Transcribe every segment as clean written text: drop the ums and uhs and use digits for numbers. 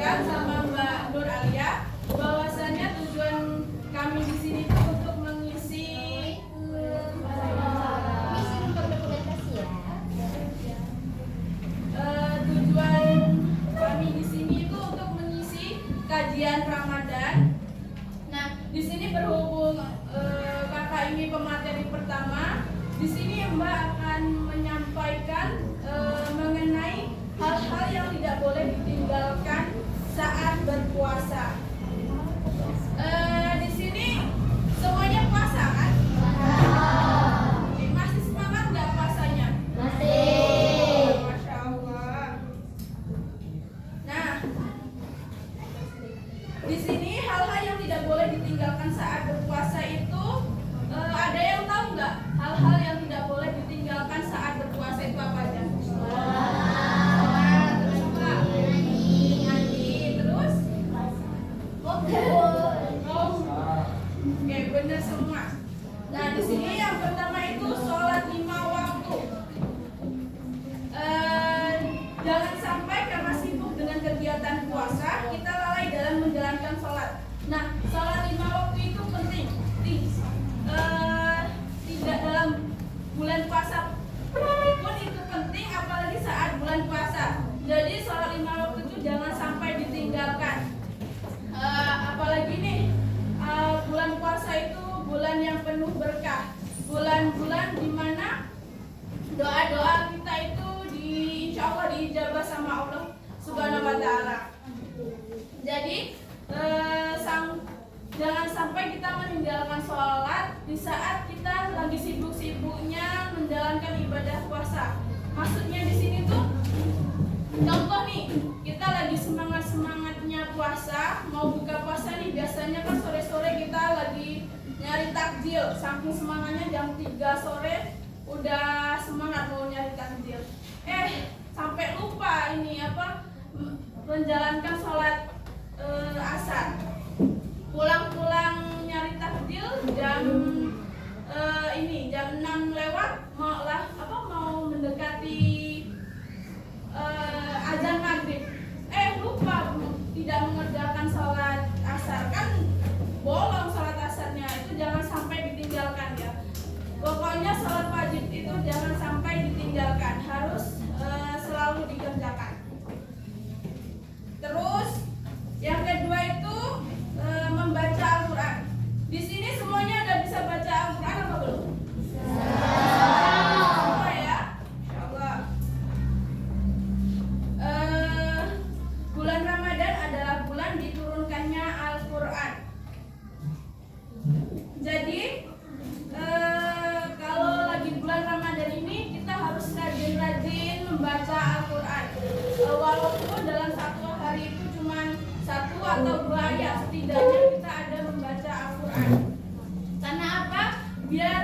sampaikan sama Mbak Nur Alia bahwasannya tujuan kami di sini itu untuk mengisi tujuan kami di sini itu untuk mengisi kajian Ramadan. Nah, di sini berhubung kakak ini pemateri pertama, di sini Mbak akan menyampaikan mengenai hal-hal yang tidak boleh ditinggalkan saat berpuasa. Di sini semuanya puasa kan? Masih semangat nggak puasanya? Masih. Masya Allah. Nah, di sini hal-hal yang tidak boleh ditinggalkan saat berpuasa itu ada yang tahu nggak? Hal-hal yang tidak boleh ditinggalkan saat berpuasa itu apa aja? Oke, benar semua. Nah, di sini yang pertama itu sholat 5 waktu. Jangan sampai karena sibuk dengan kegiatan puasa, kita lalai dalam menjalankan sholat. Nah, sholat 5 waktu itu penting. Tidak dalam bulan puasa pun itu penting, apalagi saat bulan puasa. Jadi sholat 5 waktu itu jangan sampai ditinggalkan. Apalagi nih bulan puasa itu bulan yang penuh berkah, bulan-bulan dimana doa-doa kita itu insya Allah diijabah sama Allah Subhanahu Wa Taala. Jadi jangan sampai kita meninggalkan sholat di saat kita lagi sibuk-sibuknya menjalankan ibadah puasa. Maksudnya di sini tuh contoh nih, kita lagi semangat-semangatnya puasa, mau buka puasa nih, biasanya kan sore-sore kita lagi nyari takjil. Saking semangatnya jam 3 sore udah semangat mau nyari takjil. Sampai lupa ini menjalankan sholat asar. Pulang-pulang nyari takjil jam 6 lewat mau mendekati azan maghrib, lupa tidak mengerjakan sholat asar, kan bolong sholat asarnya. Itu jangan sampai ditinggalkan ya. Pokoknya sholat wajib itu jangan sampai ditinggalkan, harus selalu dikerjakan. Terus yang kedua itu membaca Al-Quran. Di sini semuanya udah bisa baca Al-Quran apa belum? Semua ya, Insya Allah. Bulan Ramadan adalah bulan diturunkannya Al-Quran. Jadi kalau lagi bulan Ramadan ini kita harus rajin-rajin membaca Al-Quran. Walaupun dalam satu hari itu cuma 1 atau 2 ayat, setidaknya kita ada membaca Al-Quran. Karena apa? Biar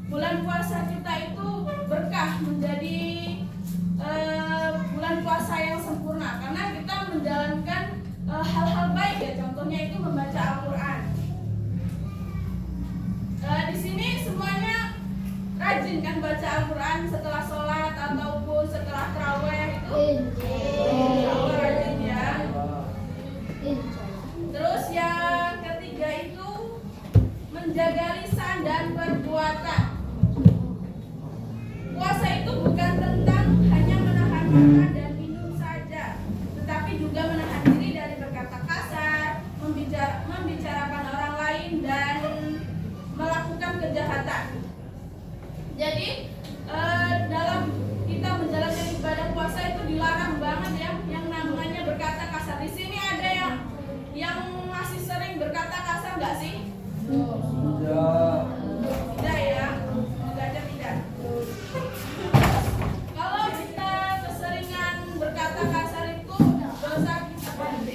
bulan puasa kita itu berkah, menjadi bulan puasa yang sempurna. Karena kita menjalankan hal-hal baik ya, contohnya itu membaca Al-Quran. Di sini semuanya rajin kan baca Al-Quran setelah sholat ataupun setelah tarawih itu. Insya Allah rajin ya. Terus yang ketiga itu menjaga lisan dan perbuatan. Puasa itu bukan tentang hanya menahan makan dan minum saja, tetapi juga menahan diri dari berkata kasar, membicarakan orang lain, dan melakukan kejahatan. Jadi dalam kita menjalankan ibadah puasa itu dilarang banget ya yang namanya berkata kasar. Di sini ada yang masih sering berkata kasar nggak sih? Tidak ya, semoga aja tidak. Kalau kita keseringan berkata kasar itu dosa kita,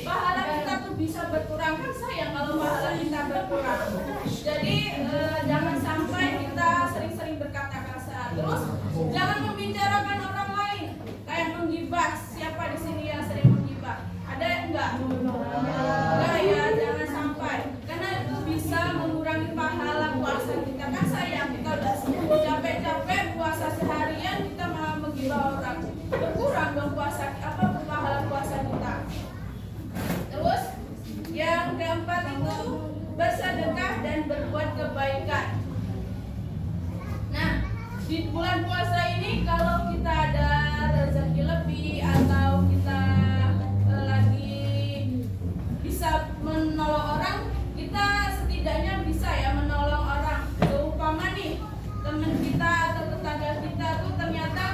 pahala kita tuh bisa berkurang. Kan sayang kalau pahala kita berkurang. Jadi jangan sampai kita sering-sering berkata kasar. di bulan puasa ini kalau kita ada rezeki lebih atau kita lagi bisa menolong orang, kita setidaknya bisa ya menolong orang. Seumpama nih teman kita atau tetangga kita tuh ternyata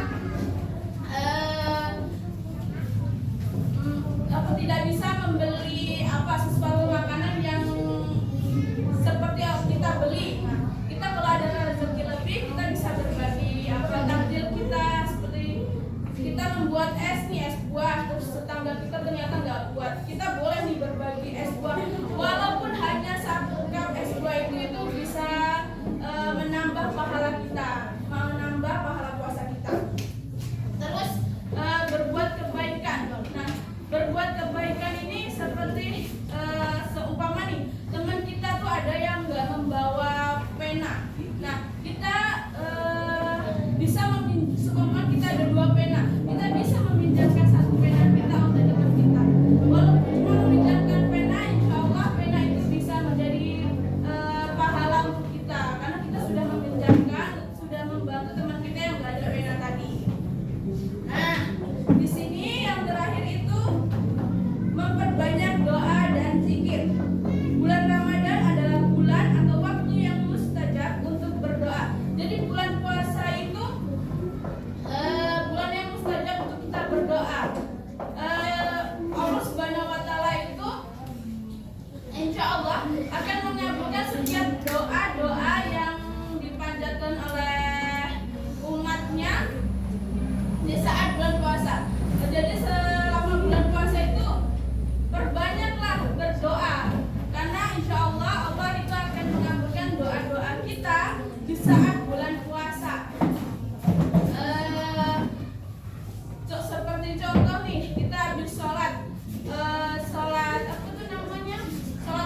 tidak bisa membeli sesuatu makanan yang seperti yang kita beli. Kita kalau ada rezeki lebih, kita bisa berbagi takjil kita, seperti kita membuat es buah, terus tetangga kita ternyata nggak buat, kita boleh nih berbagi es buah, walaupun hanya 1 cup es buah itu bisa menambah pahala kita, menambah pahala puasa kita. Terus berbuat kebaikan. Nah, berbuat kebaikan ini seperti seumpama nih teman kita tuh ada yang nggak membawa pena. Nah, kita bisa seumpama kita ada 2 pena, kita bisa meminjamkan 1 pena kita untuk teman kita. Walaupun cuma meminjamkan pena, insya Allah pena itu bisa menjadi pahala untuk kita, karena kita sudah meminjamkan, sudah membantu teman kita yang nggak ada pena tadi. Nah, di sini yang terakhir itu memperbanyak doa dan zikir. Bulan Ramadan adalah bulan atau waktu yang mustajab untuk berdoa. Jadi bulan puasa itu bulan yang mustajab untuk kita berdoa. Allah Subhanahu wa Ta'ala itu insya Allah akan mengabulkan setiap doa-doa yang dipanjatkan oleh umatnya di saat bulan puasa. Jadi selama bulan puasa itu perbanyaklah berdoa, karena insya Allah Allah itu akan mengabulkan doa-doa kita di saat bulan puasa. Seperti contoh nih, kita habis sholat sholat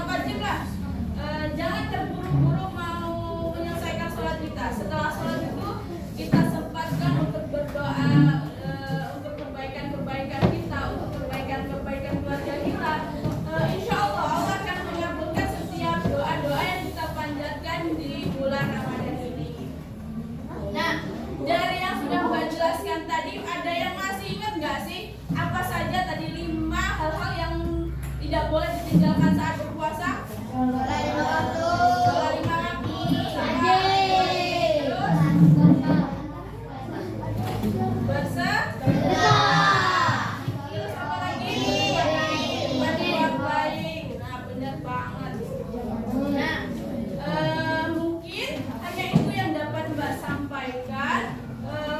wajib lah. Jangan terburu-buru mau menyelesaikan sholat kita. Setelah sholat itu kita sempatkan untuk berdoa, untuk kebaikan kita, untuk kebaikan keluarga kita. Insya Allah Allah akan mengabulkan setiap doa-doa yang kita panjatkan di bulan Ramadan ini. Nah, dari yang sudah Mbak jelaskan tadi, ada yang masih ingat nggak sih apa saja tadi 5 hal-hal yang tidak boleh ditinggalkan saat berpuasa? Sholat 5 waktu. Sholat 5 waktu. Terus apa lagi? Berbuat baik. Nah, benar banget. Nah, mungkin hanya itu yang dapat Mbak sampaikan.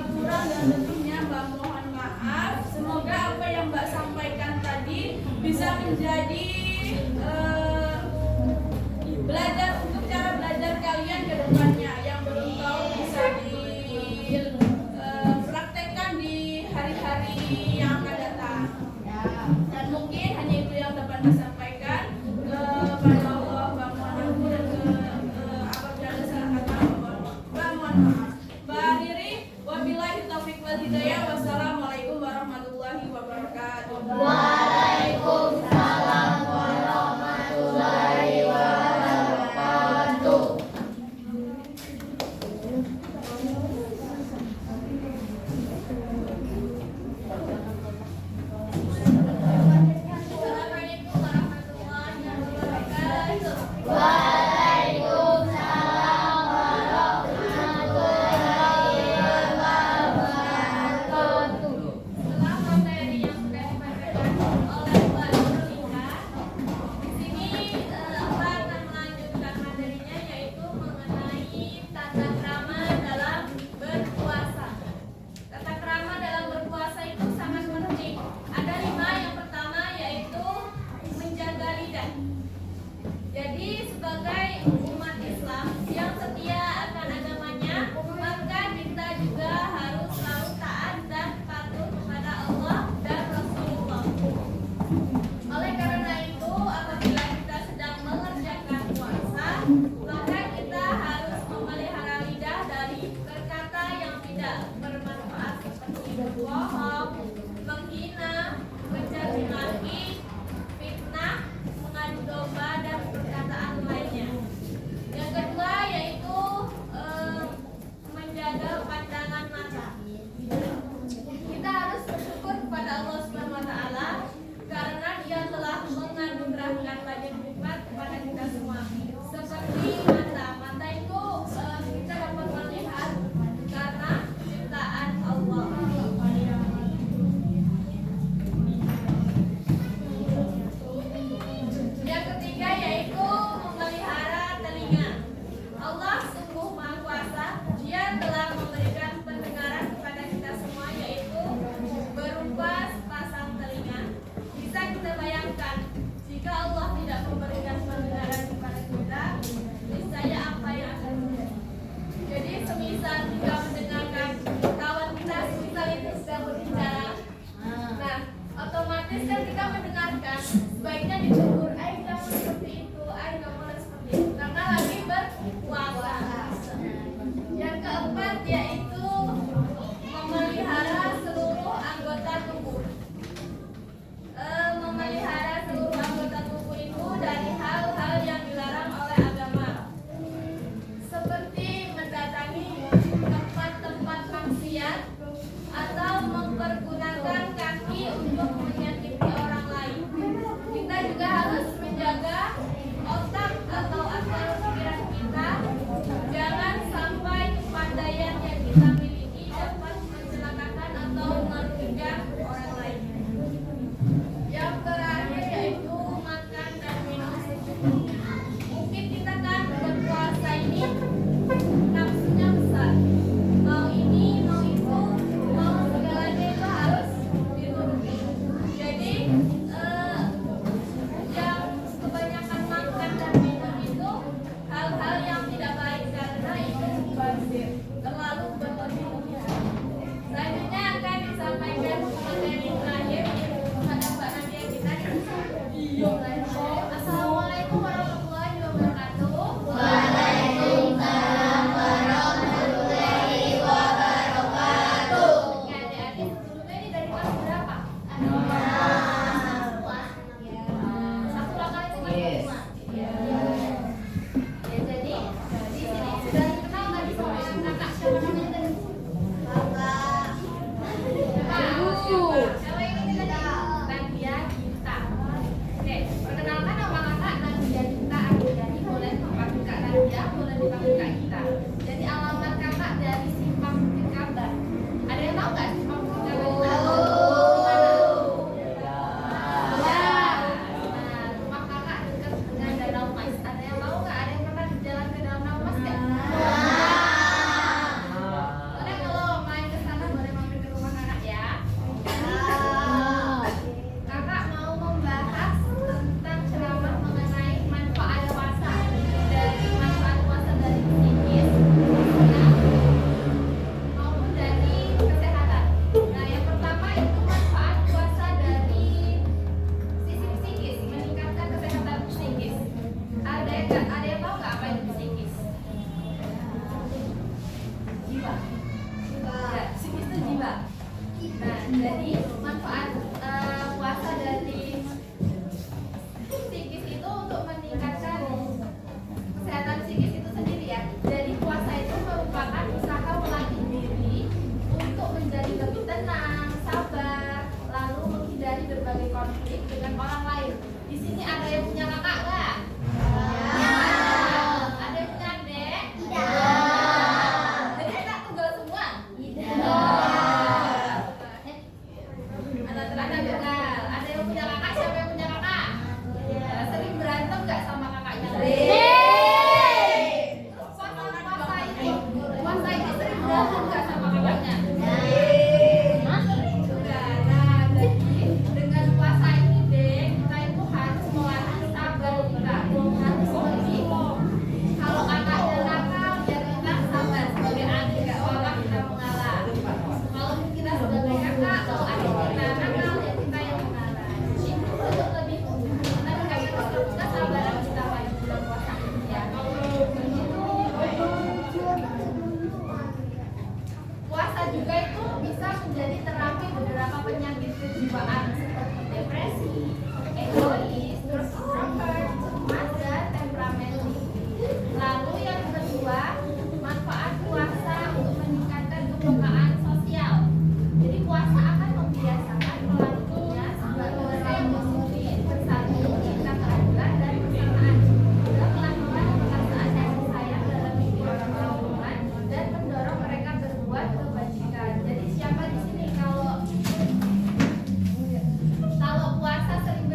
Kurang dan lebihnya Mbak mohon maaf. Semoga apa yang Mbak sampaikan tadi bisa menjadi belajar untuk cara belajar kalian ke depannya, yang belum tahu bisa dipraktekkan di hari-hari yang akan datang. Dan mungkin hanya itu yang dapat disampaikan. Kepada Allah Mbak mohon ampun, dan apabila ada salah kata Mbak mohon maaf. Mbak akhiri, wabillahi taufiq wal hidayah. Wassalamualaikum warahmatullahi wabarakatuh. Waalaikumsalam. kita miliki dapat mencelakakan atau merugikan orang lain. Yang terakhir yaitu makan dan minum secukupnya. Mungkin kita kan berpuasa ini nafsunya besar. Mau ini, mau itu, mau segalanya itu harus dituruti. Jadi yang kebanyakan makan dan minum itu hal-hal yang tidak baik karena itu mubazir, terlalu berlebihan. Selanjutnya akan disampaikan materi terakhir kepada Mbak Nadia kita. Assalamualaikum warahmatullahi wabarakatuh. Waalaikumsalam warahmatullahi wabarakatuh. Ya, adik-adik sebelumnya ini dari kelas berapa? Satu langkah itu kan Yes. cuma. Ya, jadi di sini sudah dikenal tadi sama kakak siapa namanya tadi? Siapa yang ini tadi? Nadia Gita. Oke, perkenalkan nama kakak Nadia Gita Ardiani. Boleh dipanggil Kak Nadia, boleh dipanggil Kak Gita. Jadi alamat kakak dari Simpang Bukit Kabar. Ada yang tahu nggak Simpang Bukit Kabar? Di mana? Nah, rumah kakak dekat dengan Danau Mas. Ada yang tahu nggak? Ada yang pernah jalan ke Danau Mas nggak? Boleh kalau main ke sana boleh mampir ke rumah kakak ya. Kakak mau membahas tentang ceramah mengenai manfaat puasa dari psikis maupun dari kesehatan. Nah, yang pertama itu manfaat puasa dari sisi psikis, meningkatkan kesehatan psikis. Ada yang tahu nggak apa itu psikis? Jiwa. Ya, psikis itu jiwa. Nah, jadi manfaat puasa dari psikis itu untuk meningkatkan kesehatan psikis itu sendiri ya. Jadi puasa itu merupakan usaha melatih diri untuk menjadi lebih tenang, sabar, lalu menghindari berbagai konflik dengan orang lain. Di sini ada yang punya kakak nggak? Ada yang punya adik? Jadi enak tunggal semua? Anak tunggal. Ada yang punya kakak? Siapa yang punya kakak? Sering berantem nggak sama kakaknya? Puasa ini sering berantem nggak sama kakaknya? Sudah. Nah, jadi dengan puasa ini deh kita itu harus melatih sabar kita. Harus lebih. Kalau kakaknya nakal, ya kita sabar sebagai adik nggak apa-apa kita mengalah. Kalau kita sebagai kakak, kalau adik kita nakal, ya kita yang mengalah. Jadi untuk lebih meningkatkan kesabaran kita pada bulan puasa ini ya. Puasa juga itu bisa menjadi terapi beberapa penyakit kejiwaan seperti depresi, egois, terus introvert, cemas, dan temperamen tinggi. Lalu yang kedua, manfaat puasa untuk meningkatkan kepekaan sosial. Jadi puasa akan membiasakan pelakunya sebagai orang disiplin, bersatu, cinta keadilan dan kesamaan. Juga melahirkan perasaan kasih sayang dalam diri orang lingkungan dan mendorong mereka berbuat kebajikan. Jadi siapa di sini kalau puasa sering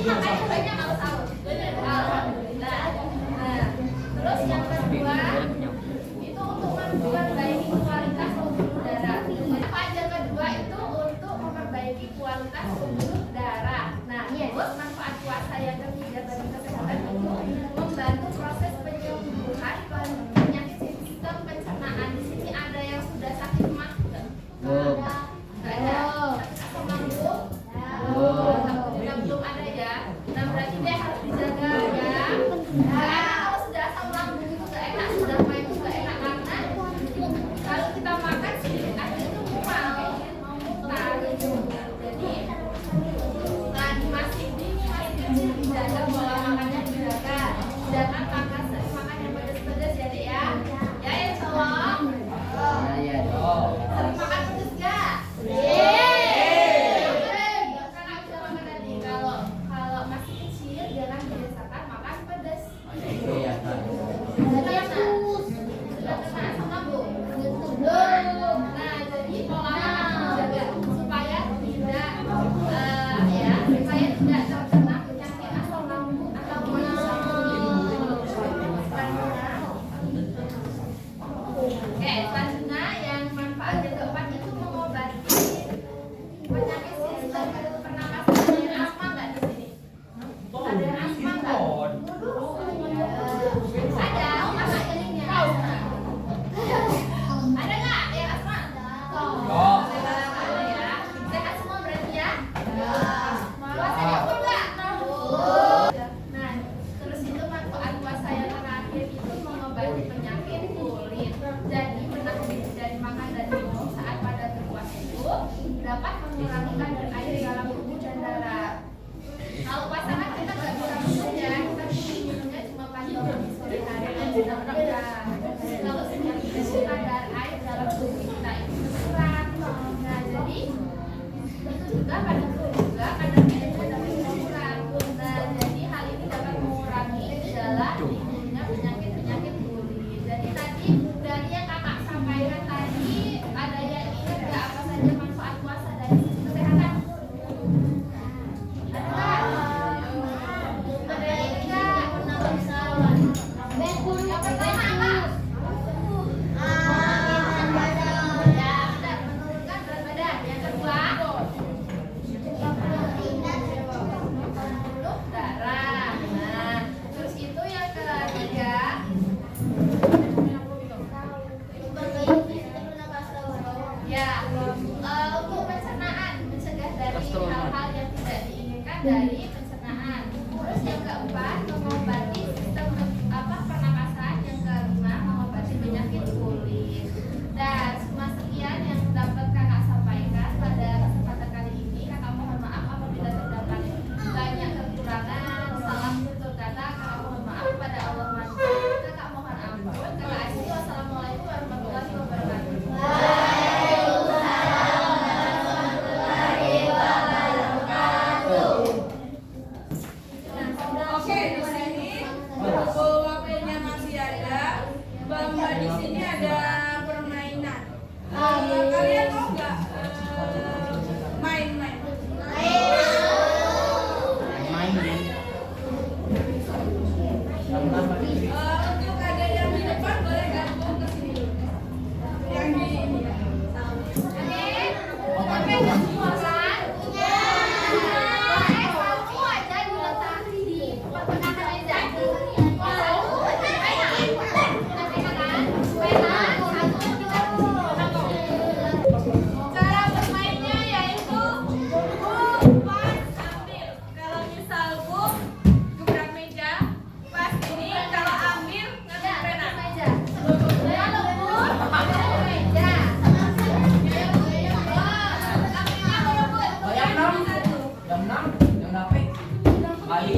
makanya banyak kalau sahur. Alhamdulillah. Nah, terus yang kedua itu untuk memperbaiki kualitas pembuluh darah. Manfaat yang kedua itu untuk memperbaiki kualitas pembuluh darah. Nah, terus manfaat puasa yang ketiga bagi kesehatan itu membantu proses penyembuhan penyakit sistem pencernaan. Di sini ada yang sudah sakit mah? Nggak ada. Asam lambung? Alhamdulillah belum ada ya. Nah, berarti dia harus dijaga ya. Karena kalau sudah asam lambung itu nggak enak, sudah main itu nggak enak karena kalau kita makan sedikit aja itu mual, mau muntah gitu. Jadi masih dini, masih kecil dijaga pola makannya dijaga. Jangan makan yang pedas-pedas ya dek ya. Ya insya Allah. Sering makan pedas nggak? Kalau masih kecil jangan biasakan makan pedas. Sudah kena asam lambung? Belum. Nah, jadi pola makan dijaga supaya tidak supaya tidak terkena penyakit asam lambung atau Oke, selanjutnya yang manfaat yang keempat itu mengobati penyakit sistem pernapasan. Ada asma nggak di sini? Ada asma nggak? Ada, apa ininya? Ada nggak yang asma? Ada ya. Sehat semua berarti ya? Puasanya full nggak? Nah, terus itu manfaat puasa yang terakhir itu mengobati penyakit kulit. Jadi menahan dari makan dan minum saat pada berpuasa itu dapat mengurangi kadar air dalam tubuh dan darah. Kalau puasa kan kita nggak bisa minum ya, kita minumnya cuma pagi dan sore hari dan siang juga. Kalau sedang itu kadar air dalam tubuh kita itu berkurang. Nah, jadi itu juga pada tubuh juga kadar airnya dapat berkurang. Nah, jadi hal ini dapat mengurangi gejala timbulnya penyakit kulit. Jadi tadi dari yang kakak sampaikan tadi ada yang ingat nggak apa saja manfaat puasa dari sisi kesehatan? Ada yang ingat nggak? Yang pertama apa? Ya, benar, menurunkan berat badan. Yang kedua, pembuluh darah. Nah, terus itu yang ketiga, ya, untuk pencernaan, mencegah dari hal-hal yang tidak diinginkan dari pencernaan. Terus yang keempat, mengobati sistem pernapasan. Yang kelima, mengobati penyakit kulit. Dan semua sekian yang dapat kakak sampaikan pada kesempatan kali ini. Kakak mohon maaf apabila terdapat banyak kekurangan, salah tutur kata. Kakak mohon maaf pada Allah Maha. Kakak mohon ampun. Kakak asyik. Wassalamualaikum warahmatullahi wabarakatuh. Oke, di sini buku HP-nya masih ada. Mbak di sini ada permainan. Kalian mau nggak main-main? Untuk ada yang di depan boleh gabung ke sini dulu. Yang di ini. Sampai nggak semua kan? Satu aja diletakin di perpecahan meja. Cara bermainnya yaitu pas ambil. Kalau misal bu gebrak meja, pas ini kalau ambil ngambil pena. Kalau bu, ambil meja. Ambilnya kalau bu, Jam 6 yang dapet kali